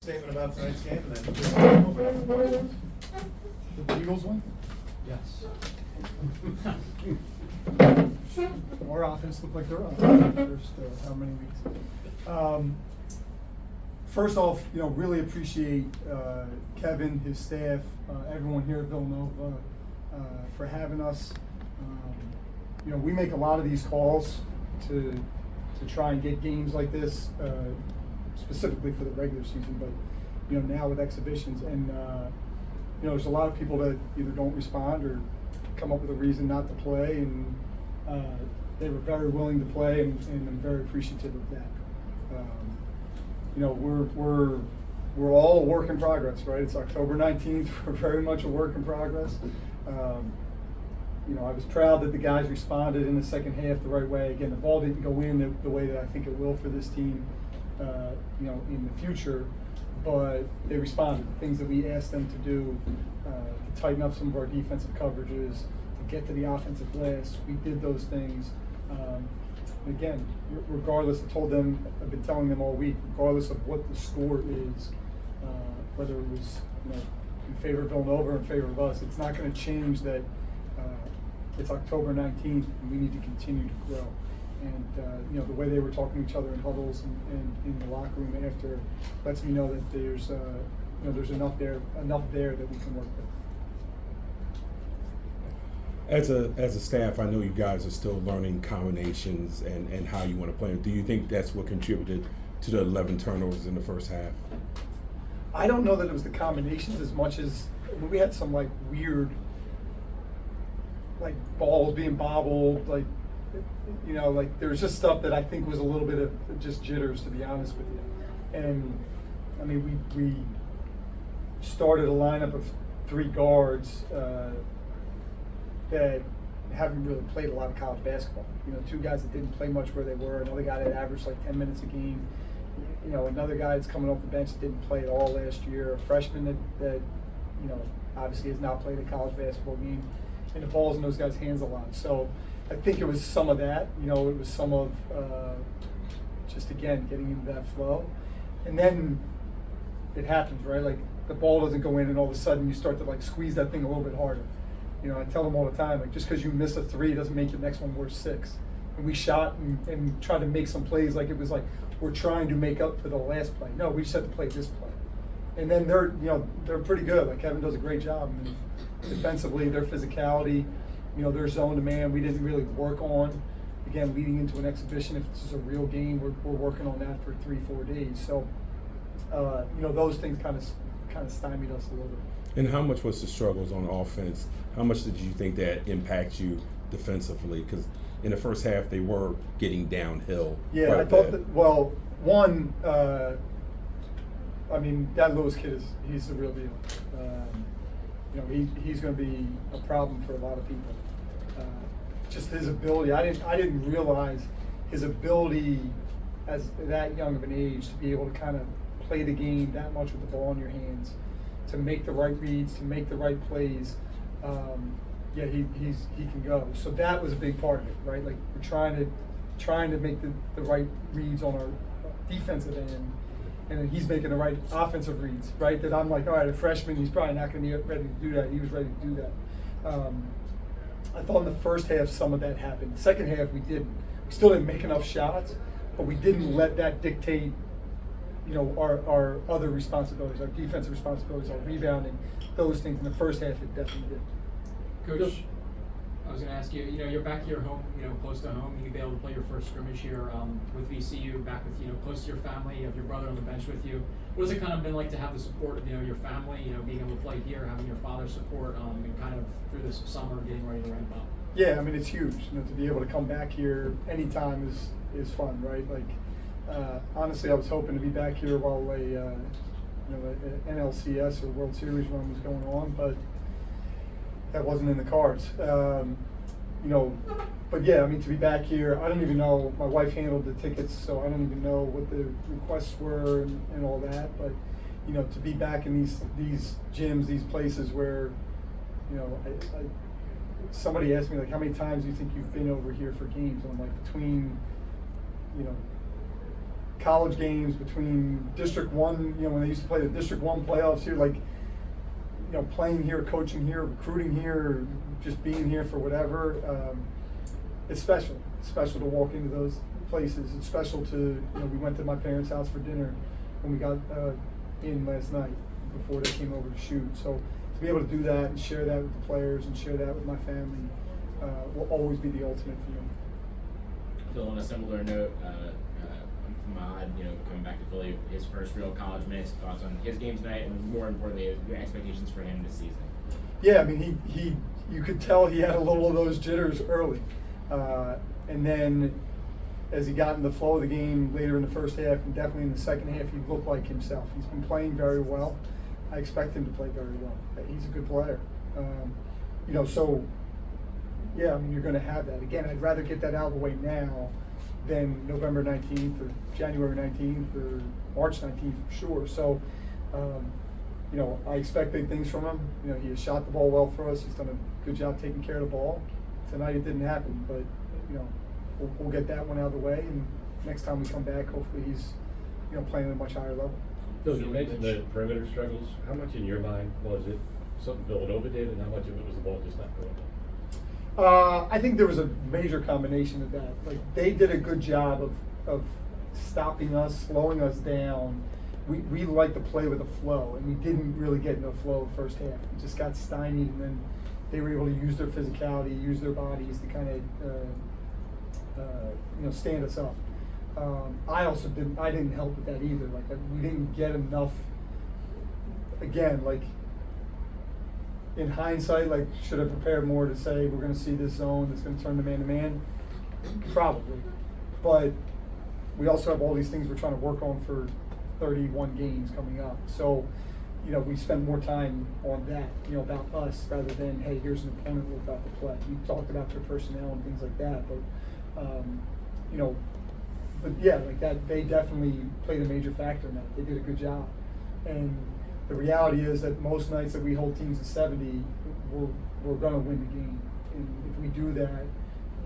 Statement about tonight's game and then just open up the questions. Did the Eagles win? Yes. Our offense looked like their offense the first how many weeks? First off, really appreciate Kevin, his staff, everyone here at Villanova for having us. We make a lot of these calls to try and get games like this, specifically for the regular season, but now with exhibitions, and there's a lot of people that either don't respond or come up with a reason not to play, and they were very willing to play, and I'm very appreciative of that. We're all a work in progress, right? It's October 19th. We're very much a work in progress. I was proud that the guys responded in the second half the right way. Again, the ball didn't go in the way that I think it will for this team, in the future, but they responded. Things that we asked them to do, to tighten up some of our defensive coverages, to get to the offensive glass. We did those things. Again, regardless, I've been telling them all week, regardless of what the score is, whether it was in favor of Villanova or in favor of us, it's not going to change that it's October 19th and we need to continue to grow. And the way they were talking to each other in huddles and in the locker room after lets me know that there's enough there that we can work with. As a staff, I know you guys are still learning combinations and how you want to play. Do you think that's what contributed to the 11 turnovers in the first half? I don't know that it was the combinations as much as we had some weird balls being bobbled, there was just stuff that I think was a little bit of just jitters, to be honest with you. And I mean, we started a lineup of 3 guards that haven't really played a lot of college basketball. 2 guys that didn't play much where they were, another guy that averaged 10 minutes a game, another guy that's coming off the bench that didn't play at all last year, a freshman that obviously has not played a college basketball game, and the ball's in those guys' hands a lot. So I think it was some of that, it was some of just, again, getting into that flow. And then it happens, right? The ball doesn't go in and all of a sudden you start to squeeze that thing a little bit harder. I tell them all the time, just because you miss a 3 doesn't make the next one worth 6. And we shot and tried to make some plays it was we're trying to make up for the last play. No, we just have to play this play. And then they're pretty good. Kevin does a great job. I mean, defensively, their physicality, their zone demand, we didn't really work on. Again, leading into an exhibition, if this is a real game, we're working on that for 3-4 days. So, those things kind of stymied us a little bit. And how much was the struggles on offense? How much did you think that impacts you defensively? Because in the first half, they were getting downhill. Yeah, I thought that, one, that Lewis kid he's the real deal. He's going to be a problem for a lot of people. Just his ability, I didn't realize his ability as that young of an age to be able to kind of play the game that much with the ball in your hands, to make the right reads, to make the right plays. He can go. So that was a big part of it, right? We're trying to make the right reads on our defensive end, and then he's making the right offensive reads, right? That I'm all right, a freshman, he's probably not going to be ready to do that. He was ready to do that. I thought in the first half some of that happened. The second half we didn't. We still didn't make enough shots, but we didn't let that dictate our other responsibilities, our defensive responsibilities, our rebounding, those things. In the first half it definitely did. Coach, I was going to ask you, you're back here home, close to home. You'll be able to play your first scrimmage here with VCU, back with, close to your family. You have your brother on the bench with you. What has it kind of been like to have the support of, your family, being able to play here, having your father's support, and kind of through this summer getting ready to ramp up? Yeah, it's huge. To be able to come back here anytime is fun, right? Honestly, I was hoping to be back here while a NLCS or World Series run was going on, but that wasn't in the cards. But yeah, to be back here, I don't even know, my wife handled the tickets, so I don't even know what the requests were and all that, but, to be back in these gyms, these places where, somebody asked me, how many times do you think you've been over here for games? And I'm between, college games, between District 1, when they used to play the District 1 playoffs here, like, playing here, coaching here, recruiting here, just being here for whatever, it's special. It's special to walk into those places. It's special to, we went to my parents' house for dinner when we got in last night before they came over to shoot. So to be able to do that and share that with the players and share that with my family will always be the ultimate for me. Phil, on a similar note, Ahmad, coming back to Philly, his first real college minutes, thoughts on his game tonight, and more importantly, your expectations for him this season. Yeah, I mean, you could tell he had a little of those jitters early, and then as he got in the flow of the game later in the first half, and definitely in the second half, he looked like himself. He's been playing very well. I expect him to play very well. He's a good player. So yeah, I mean, you're going to have that. Again, I'd rather get that out of the way now than November 19th or January 19th or March 19th for sure. So, I expect big things from him. He has shot the ball well for us. He's done a good job taking care of the ball. Tonight it didn't happen, but, we'll get that one out of the way. And next time we come back, hopefully he's, playing at a much higher level. Phil, you mentioned the perimeter struggles. How much in your mind was it something Villanova did, and how much of it was the ball just not going in? I think there was a major combination of that. Like, they did a good job of stopping us, slowing us down. We like to play with a flow, and we didn't really get into a flow the first half. We just got stymied, and then they were able to use their physicality, use their bodies to kind of stand us up. I didn't help with that either. Like, we didn't get enough. Again, like, in hindsight, like, should have prepared more to say we're going to see this zone that's going to turn to man-to-man? Probably. But we also have all these things we're trying to work on for 31 games coming up. So, we spend more time on that, about us rather than, hey, here's an opponent we're about to play. We talked about their personnel and things like that, but, but yeah, like that, they definitely played a major factor in that. They did a good job. And the reality is that most nights that we hold teams to 70, we're going to win the game. And if we do that,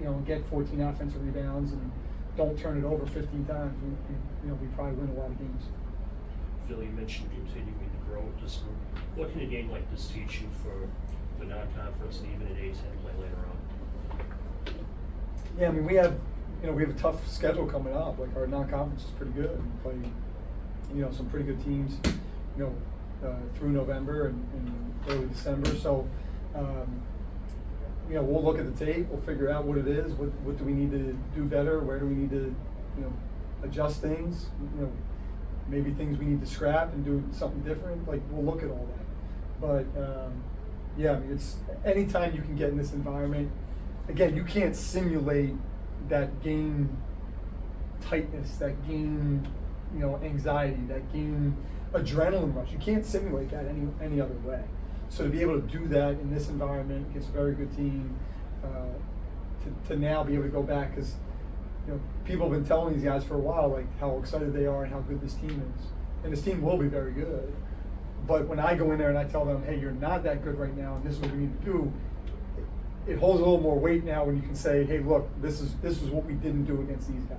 and get 14 offensive rebounds and don't turn it over 15 times, we probably win a lot of games. Phil, you mentioned continuing to grow with this group. What can a game like this teach you for the non-conference and even an A-10 play later on? Yeah, I mean, we have a tough schedule coming up. Like, our non-conference is pretty good. We play, some pretty good teams, through November and early December. So, we'll look at the tape. We'll figure out what it is. What do we need to do better? Where do we need to, adjust things? Maybe things we need to scrap and do something different. Like, we'll look at all that. But yeah, I mean, it's anytime you can get in this environment. Again, you can't simulate that game tightness, that game, anxiety, that game adrenaline rush. You can't simulate that any other way. So to be able to do that in this environment against a very good team, to now be able to go back, because people have been telling these guys for a while, like, how excited they are and how good this team is, and this team will be very good. But when I go in there and I tell them, hey, you're not that good right now, and this is what we need to do, it holds a little more weight now when you can say, hey, look, this is what we didn't do against these guys,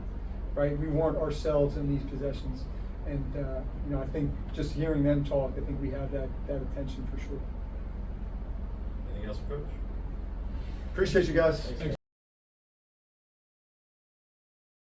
right? We weren't ourselves in these possessions. And, I think just hearing them talk, I think we have that attention for sure. Anything else, Coach? Appreciate you guys. Thanks.